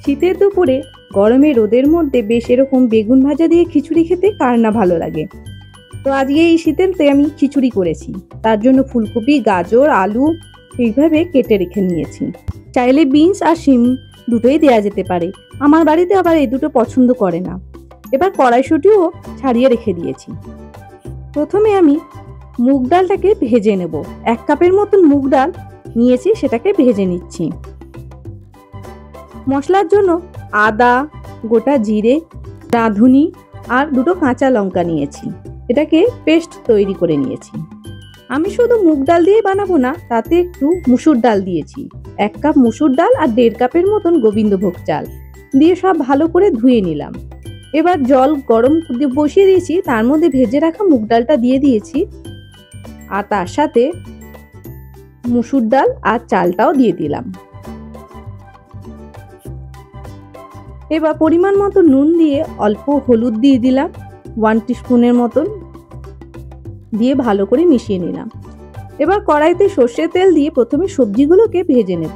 শীতের দুপুরে গরমে রোদের মধ্যে বেশ এরকম বেগুন ভাজা দিয়ে খিচুড়ি খেতে কার না ভালো লাগে। তো আজকে এই শীতেতে আমি খিচুড়ি করেছি। তার জন্য ফুলকপি, গাজর, আলু এইভাবে কেটে রেখে নিয়েছি। চাইলে বিনস আর শিম দুটোই দেওয়া যেতে পারে। আমার বাড়িতে আবার এই দুটো পছন্দ করে না। এবার কড়াইশুঁটিও ছাড়িয়ে রেখে দিয়েছি। প্রথমে আমি মুগ ডালটাকে ভেজে নেব। 1 কাপের মতন মুগ ডাল নিয়েছি, সেটাকে ভেজে নিচ্ছি। মশলার জন্য আদা, গোটা জিরে, রাঁধুনি আর 2টো কাঁচা লঙ্কা নিয়েছি। এটাকে পেস্ট তৈরি করে নিয়েছি। আমি শুধু মুগ ডাল দিয়ে বানাবো না, তাতে একটু মুসুর ডাল দিয়েছি। 1 কাপ মুসুর ডাল আর 1.5 কাপের মতন গোবিন্দভোগ চাল দিয়ে সব ভালো করে ধুয়ে নিলাম। এবার জল গরম বসিয়ে দিয়েছি, তার মধ্যে ভেজে রাখা মুগ ডালটা দিয়ে দিয়েছি আর তার সাথে মুসুর ডাল আর চালটাও দিয়ে দিলাম। এবার পরিমাণ মতো নুন দিয়ে অল্প হলুদ দিয়ে দিলাম 1 টিস্পুনের মতন, দিয়ে ভালো করে মিশিয়ে নিলাম। এবার কড়াইতে সর্ষের তেল দিয়ে প্রথমে সবজিগুলোকে ভেজে নেব।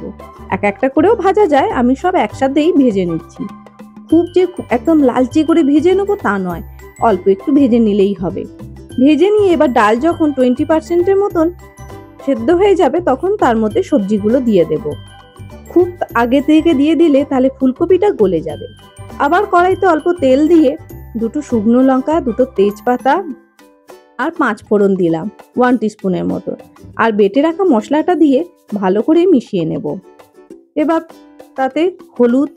এক একটা করেও ভাজা যায়, আমি সব একসাথেই ভেজে নিচ্ছি। খুব যে একদম লালচে করে ভেজে নেবো তা নয়, অল্প একটু ভেজে নিলেই হবে। ভেজে নিয়ে এবার ডাল যখন 20%-এর মতন সেদ্ধ হয়ে যাবে, তখন তার মধ্যে সবজিগুলো দিয়ে দেব। খুব আগে থেকে দিয়ে দিলে তাহলে ফুলকপিটা গলে যাবে। আবার কড়াইতে অল্প তেল দিয়ে 2টো শুকনো লঙ্কা, 2টো তেজপাতা আর 5 ফোড়ন দিলাম 1 টিস্পুনের মতো, আর বেটে রাখা মশলাটা দিয়ে ভালো করে মিশিয়ে নেব। এবার তাতে হলুদ,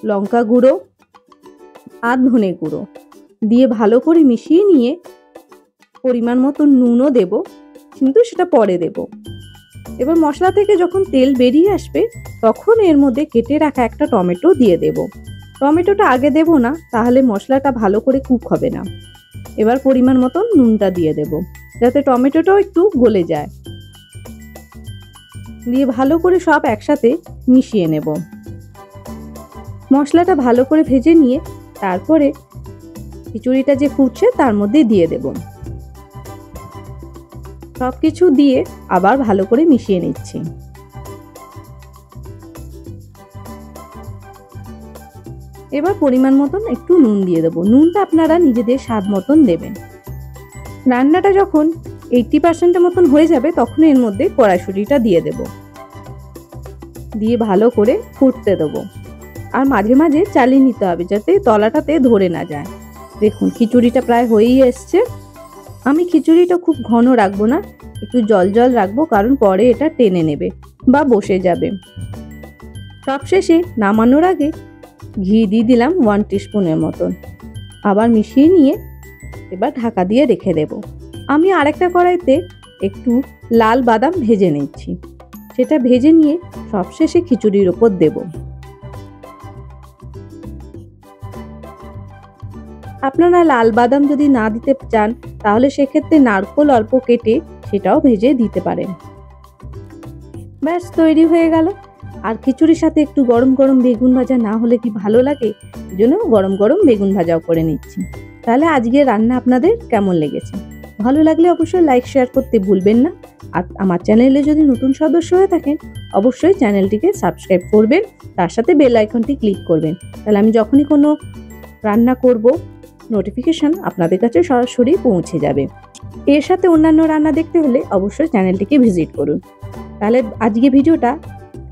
লঙ্কা গুঁড়ো আর ধনে গুঁড়ো দিয়ে ভালো করে মিশিয়ে নিয়ে পরিমাণ মতো নুনও দেব, কিন্তু সেটা পরে দেব। এবার মশলা থেকে যখন তেল বেরিয়ে আসবে, তখন এর মধ্যে কেটে রাখা একটা টমেটো দিয়ে দেব। টমেটোটা আগে দেব না, তাহলে মশলাটা ভালো করে কুক হবে না। এবার পরিমাণ মতো নুনটা দিয়ে দেব, যাতে টমেটোটাও একটু গলে যায়। দিয়ে ভালো করে সব একসাথে মিশিয়ে নেব। মশলাটা ভালো করে ভেজে নিয়ে তারপরে খিচুড়িটা যে ফুটছে তার মধ্যে দিয়ে দেব। সব কিছু দিয়ে আবার ভালো করে মিশিয়ে নিচ্ছি। এবার পরিমাণ মতন একটু নুন দিয়ে দেবো। নুনটা আপনারা নিজেদের স্বাদ মতন দেবেন। রান্নাটা যখন 80%-এর মতন হয়ে যাবে, তখন এর মধ্যে কড়াইশুঁটিটা দিয়ে দেব, দিয়ে ভালো করে ফুটতে দেবো। আর মাঝে মাঝে চালিয়ে নিতে হবে, যাতে তলাটাতে ধরে না যায়। দেখুন খিচুড়িটা প্রায় হয়েই এসছে। আমি খিচুড়িটা খুব ঘন রাখবো না, একটু জল জল রাখবো, কারণ পরে এটা টেনে নেবে বা বসে যাবে। সবশেষে নামানোর আগে ঘি দিয়ে দিলাম 1 টিস্পুনের মতন, আবার মিশিয়ে নিয়ে এবার ঢাকা দিয়ে রেখে দেব। আমি আরেকটা কড়াইতে একটু লাল বাদাম ভেজে নিচ্ছি, সেটা ভেজে নিয়ে সবশেষে খিচুড়ির ওপর দেব। আপনারা লাল বাদাম যদি না দিতে চান, তাহলে সেক্ষেত্রে নারকেল অল্প কেটে সেটাও ভেজে দিতে পারেন। ব্যাস তৈরি হয়ে গেল। আর খিচুড়ির সাথে একটু গরম গরম বেগুন ভাজা না হলে কি ভালো লাগে, এই জন্য গরম গরম বেগুন ভাজাও করে নিচ্ছি। তাহলে আজকে রান্না আপনাদের কেমন লেগেছে? ভালো লাগলে অবশ্যই লাইক শেয়ার করতে ভুলবেন না। আর আমার চ্যানেলে যদি নতুন সদস্য হয়ে থাকেন, অবশ্যই চ্যানেলটিকে সাবস্ক্রাইব করবেন, তার সাথে বেল আইকনটি ক্লিক করবেন। তাহলে আমি যখনই কোনো রান্না করব, নোটিফিকেশন আপনাদের কাছে সরাসরি পৌঁছে যাবে। এর সাথে অন্যান্য রান্না দেখতে হলে অবশ্যই চ্যানেলটিকে ভিজিট করুন। তাহলে আজকে ভিডিওটা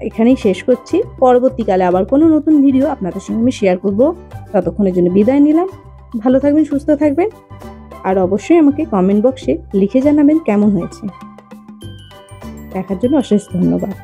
এখানেই শেষ করছি। পরবর্তীকালে আবার কোনো নতুন ভিডিও আপনাদের সঙ্গে আমি শেয়ার করব। ততক্ষণের জন্য বিদায় নিলাম। ভালো থাকবেন, সুস্থ থাকবেন, আর অবশ্যই আমাকে কমেন্ট বক্সে লিখে জানাবেন কেমন হয়েছে। দেখার জন্য অশেষ ধন্যবাদ।